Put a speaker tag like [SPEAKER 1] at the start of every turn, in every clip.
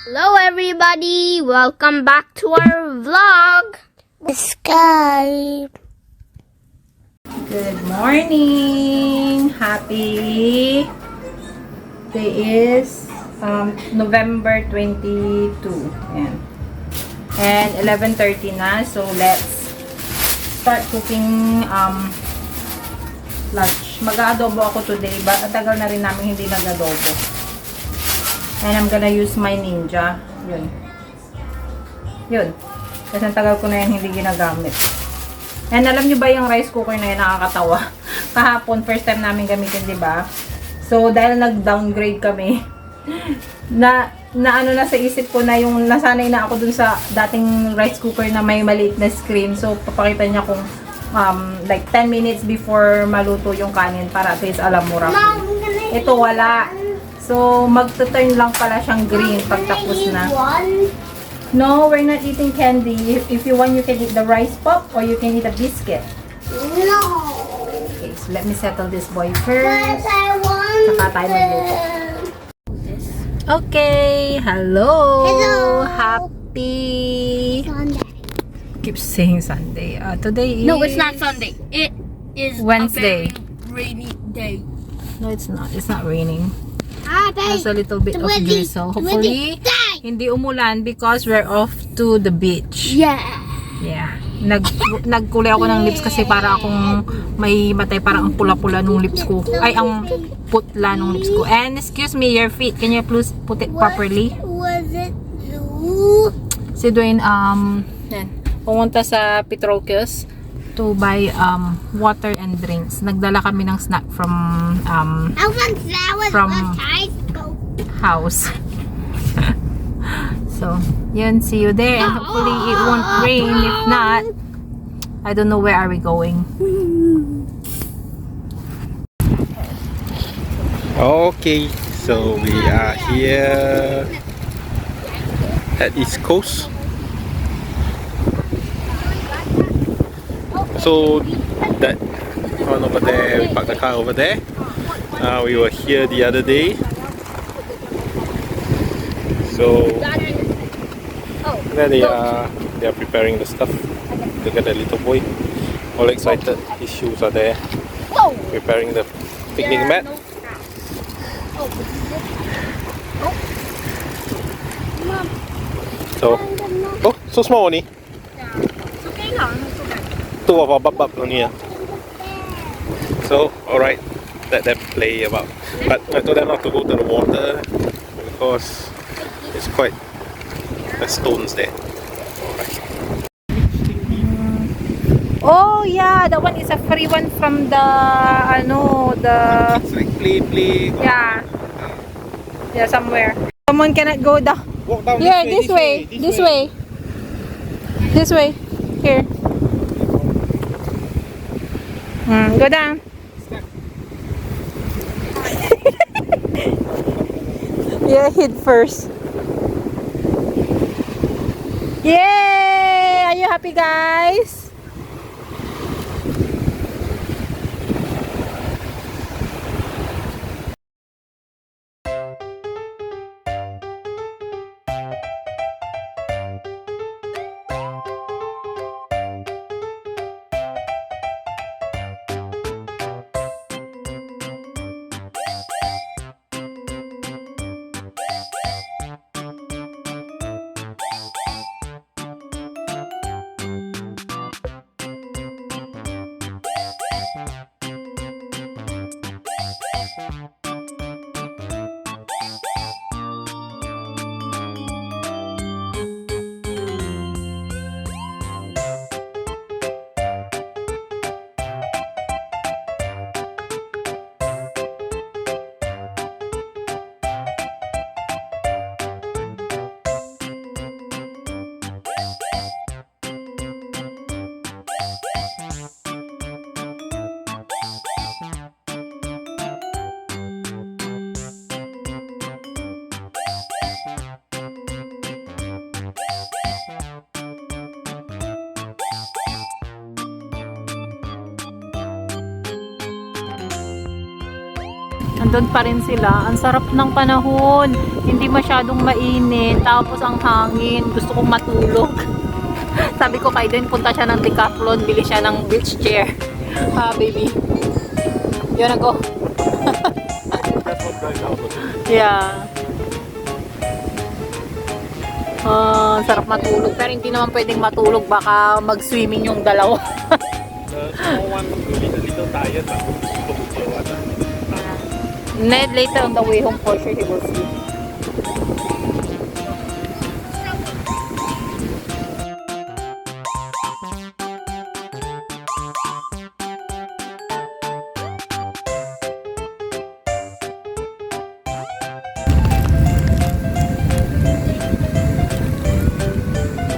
[SPEAKER 1] Hello everybody, welcome back to our vlog. Sky.
[SPEAKER 2] Good morning! Happy day is November 22. Ayan. And 11:30 na. So let's start cooking lunch. Mag-aadobo ako today. Ang tagal na rin namin hindi nag-adobo. And I'm gonna use my Ninja. Yun. Kasi ang tagal ko na yan hindi ginagamit. And alam nyo ba yung rice cooker na yun, nakakatawa. Kahapon, first time namin gamitin, di ba? So, dahil nag-downgrade kami, na ano na sa isip ko na yung nasanay na ako dun sa dating rice cooker na may maliit na screen. So, papakita niya kung like 10 minutes before maluto yung kanin para at least alam mo roughly. Ito wala. So, magta-turn lang pala siyang green pag tapos na. No, we're not eating candy. If you want, you can eat the rice pop or you can eat a biscuit.
[SPEAKER 1] No.
[SPEAKER 2] Okay, so let me settle this boy first.
[SPEAKER 1] But I want
[SPEAKER 2] Saka tayo magluto. Okay, hello.
[SPEAKER 1] Hello.
[SPEAKER 2] Happy.
[SPEAKER 1] Sunday.
[SPEAKER 2] Keep saying Sunday. Today is...
[SPEAKER 1] No, it's not Sunday. It is
[SPEAKER 2] Wednesday.
[SPEAKER 1] a very rainy day.
[SPEAKER 2] No, it's not. It's not raining.
[SPEAKER 1] Happy.
[SPEAKER 2] There's a little bit of drizzle. Hopefully, hindi umulan because we're off to the beach.
[SPEAKER 1] Yeah.
[SPEAKER 2] Yeah. Nagkulay ako ng lips kasi para akong may matay, parang ang pula-pula nung lips ko. Ay, ang putla nung lips ko. And excuse me, your feet. Can you please put it properly?
[SPEAKER 1] Was it blue?
[SPEAKER 2] Si Dwayne, yan, pumunta sa Petrocus to buy water and drinks. Nagdala kami ng snack from from house. So, yun, see you there. And hopefully it won't rain. If not, I don't know where are we going.
[SPEAKER 3] Okay, so we are here at East Coast. So that one over there, we parked the car over there. We were here the other day. So there they are preparing the stuff. Look at the little boy, all excited. His shoes are there, preparing the picnic mat. So, oh, so small only. Two of our bub only. So, alright, let them play about. But I told them not to go to the water because it's quite the stones there.
[SPEAKER 2] Oh yeah, that one is a free one from the
[SPEAKER 3] It's like play.
[SPEAKER 2] yeah, somewhere. Someone cannot go down.
[SPEAKER 3] Walk down
[SPEAKER 2] Yeah, this way. Here. Go down. Yeah, head first. Yay! Are you happy, guys? nandun pa rin sila. Ang sarap ng panahon. Hindi masyadong mainit. Tapos ang hangin. Gusto kong matulog. Sabi ko kay din, punta siya ng Decathlon. Bili siya ng beach chair. Baby. You wanna go? Yeah. Sarap matulog. Pero hindi naman pwedeng matulog. Baka mag-swimming yung dalawa.
[SPEAKER 3] The small one will be a little tired, but
[SPEAKER 2] Ned, later on the way home, for sure he will sleep.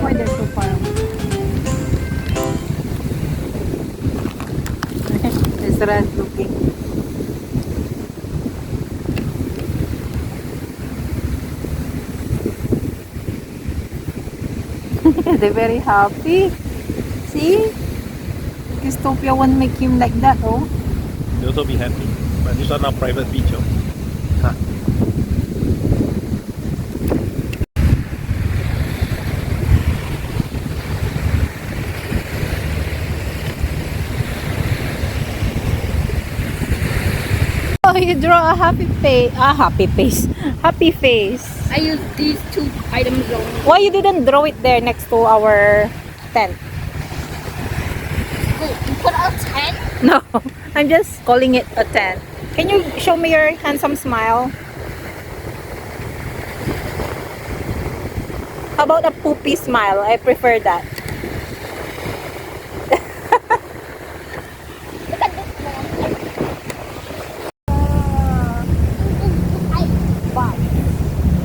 [SPEAKER 2] Why they're so far away? It's red looking. They're very happy. See? Dystopia won't make him like that, oh.
[SPEAKER 3] they'll also be happy. But this one not private beach, oh. Huh.
[SPEAKER 2] Oh, you draw a happy face. Happy face.
[SPEAKER 1] I use these two items only.
[SPEAKER 2] Why you didn't draw it there next to our tent?
[SPEAKER 1] Wait, you put a 10?
[SPEAKER 2] No, I'm just calling it a tent. Can you show me your handsome smile? How about a poopy smile? I prefer that.
[SPEAKER 1] Look at this one. Wow.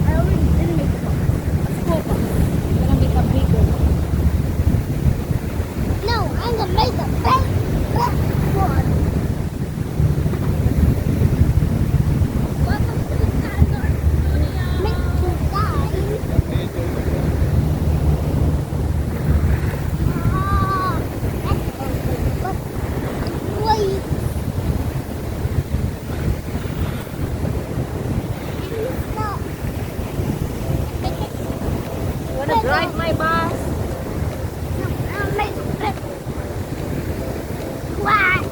[SPEAKER 1] I already did make one. A school one. I'm gonna make a bigger one. No, I'm gonna make a big one. Welcome to the Standard Studio. Make two guys. Wait.
[SPEAKER 2] Wanna drive my bus?
[SPEAKER 1] What?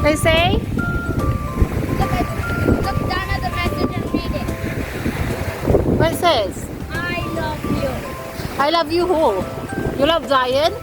[SPEAKER 2] They say?
[SPEAKER 1] Look down at the message and read it.
[SPEAKER 2] What it says?
[SPEAKER 1] I love you.
[SPEAKER 2] I love you who? You love Zion?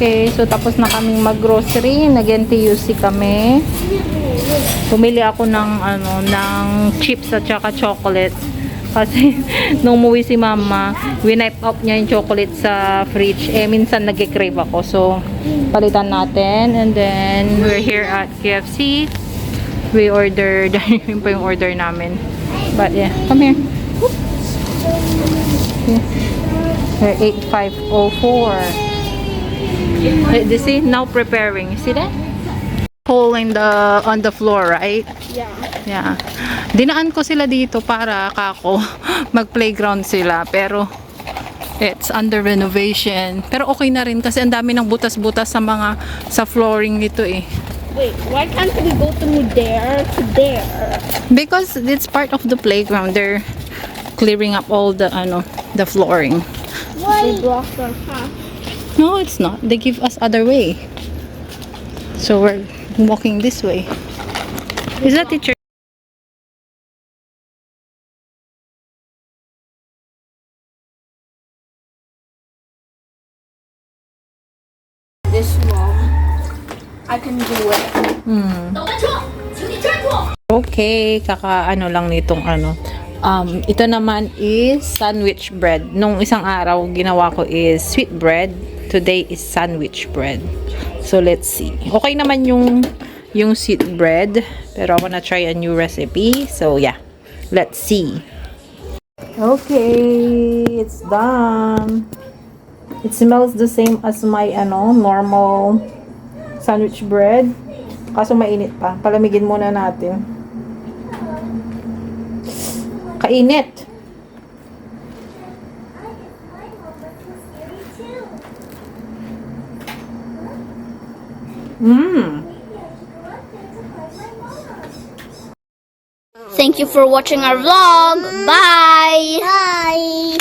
[SPEAKER 2] Okay, so tapos na kaming mag-grocery. Nag-NTUC kami. Pumili ako ng ng chips at saka chocolates. Kasi nung umuwi si mama, winipe up niya yung chocolate sa fridge. Minsan nag-crave ako. So, palitan natin. And then, we're here at KFC. We ordered, yun pa yung order namin. But yeah, come here. We're 8504. You see, now preparing. You see that? Hole in on the floor, right? Yeah. Dinaan ko sila dito para kako mag-playground sila, pero it's under renovation. Pero okay na rin kasi ang dami ng butas-butas sa flooring nito eh.
[SPEAKER 1] Wait, why can't we go through there to there?
[SPEAKER 2] Because it's part of the playground. They're clearing up all the flooring.
[SPEAKER 1] Why? We blocked our path.
[SPEAKER 2] No, it's not. They give us other way. So we're walking this way. Is that teacher?
[SPEAKER 1] This wall. I can do it.
[SPEAKER 2] Okay, kakaano lang nitong ano. Ito naman is sandwich bread. Nung isang araw, ginawa ko is sweet bread. Today is sandwich bread. So, let's see. Okay naman yung sweet bread. Pero I wanna try a new recipe. So, yeah. Let's see. Okay, it's done. It smells the same as my normal sandwich bread. Kaso mainit pa. Palamigin muna natin. Kainit.
[SPEAKER 1] Thank you for watching our vlog. Bye. Bye.